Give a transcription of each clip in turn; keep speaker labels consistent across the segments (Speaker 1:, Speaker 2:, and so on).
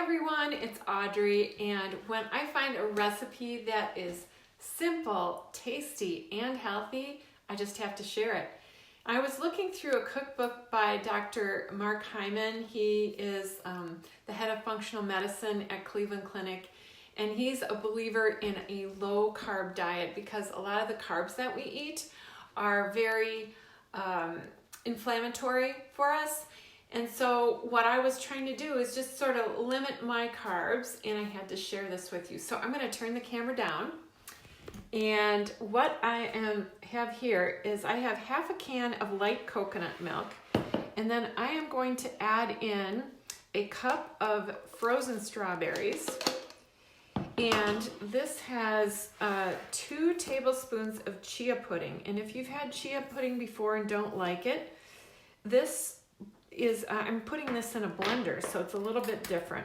Speaker 1: everyone, it's Audrey, and when I find a recipe that is simple, tasty, and healthy, I just have to share it. I was looking through a cookbook by Dr. Mark Hyman. He is the head of functional medicine at Cleveland Clinic, and he's a believer in a low-carb diet because a lot of the carbs that we eat are very inflammatory for us. And so what I was trying to do is just sort of limit my carbs, and I had to share this with you. So I'm going to turn the camera down. And what I have here is I have half a can of light coconut milk, and then I am going to add in a cup of frozen strawberries. And this has 2 tablespoons of chia pudding. And if you've had chia pudding before and don't like it, this is, I'm putting this in a blender, so it's a little bit different.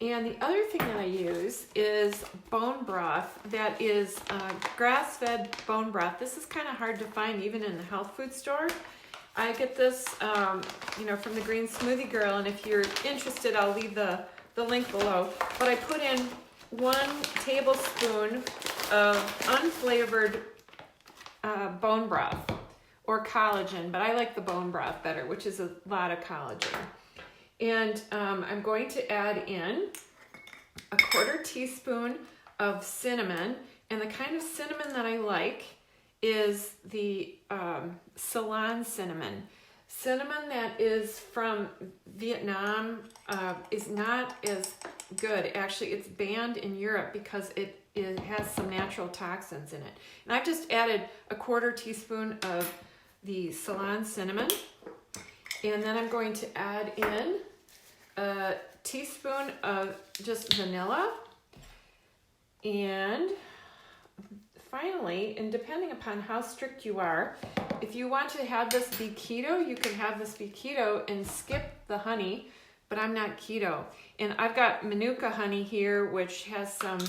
Speaker 1: And the other thing that I use is bone broth that is grass-fed bone broth. This is kind of hard to find even in the health food store. I get this, from the Green Smoothie Girl, and if you're interested, I'll leave the link below. But I put in 1 tablespoon of unflavored bone broth, or collagen, but I like the bone broth better, which is a lot of collagen. And I'm going to add in a 1/4 teaspoon of cinnamon, and the kind of cinnamon that I like is the Ceylon cinnamon. Cinnamon that is from Vietnam is not as good. Actually, it's banned in Europe because it has some natural toxins in it. And I've just added a 1/4 teaspoon of the Ceylon cinnamon, and then I'm going to add in a teaspoon of just vanilla, and finally, and depending upon how strict you are, if you want to have this be keto, you can have this be keto and skip the honey, but I'm not keto. And I've got Manuka honey here, which has some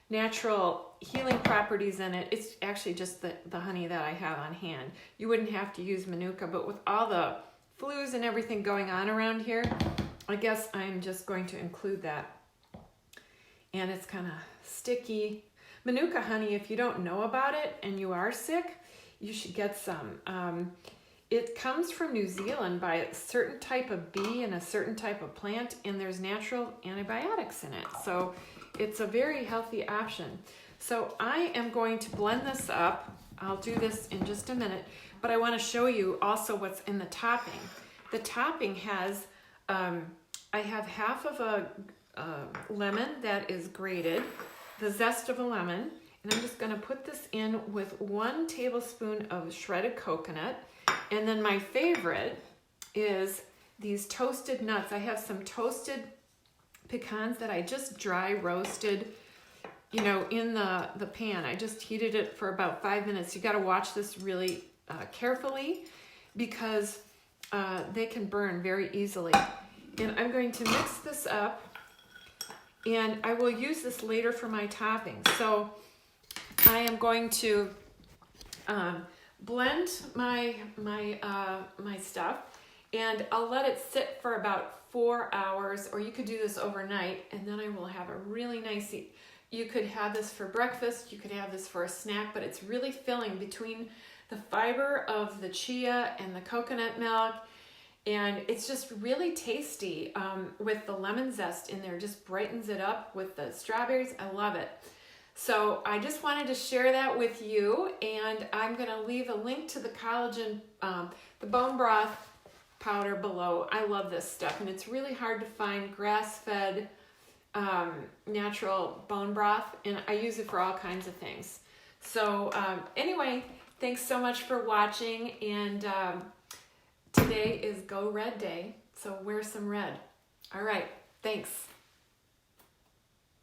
Speaker 1: natural healing properties in it. It's actually just the honey that I have on hand. You wouldn't have to use Manuka, but with all the flus and everything going on around here, I guess I'm just going to include that. And it's kind of sticky. Manuka honey, if you don't know about it and you are sick, you should get some. It comes from New Zealand by a certain type of bee and a certain type of plant, and there's natural antibiotics in it. So it's a very healthy option. So I am going to blend this up. I'll do this in just a minute, but I want to show you also what's in the topping. The topping has, I have half of a lemon that is grated, the zest of a lemon, and I'm just going to put this in with 1 tablespoon of shredded coconut. And then my favorite is these toasted nuts. I have some toasted pecans that I just dry roasted, in the pan. I just heated it for about 5 minutes. You got to watch this really carefully because they can burn very easily. And I'm going to mix this up, and I will use this later for my toppings. So I am going to blend my stuff, and I'll let it sit for about 4 hours, or you could do this overnight, and then I will have a really nice, you could have this for breakfast, you could have this for a snack, but it's really filling between the fiber of the chia and the coconut milk, and it's just really tasty with the lemon zest in there. Just brightens it up with the strawberries. I love it. So I just wanted to share that with you, and I'm going to leave a link to the collagen, the bone broth powder below. I love this stuff, and it's really hard to find grass-fed natural bone broth, and I use it for all kinds of things. So anyway, thanks so much for watching, and today is Go Red Day, so wear some red. All right, thanks.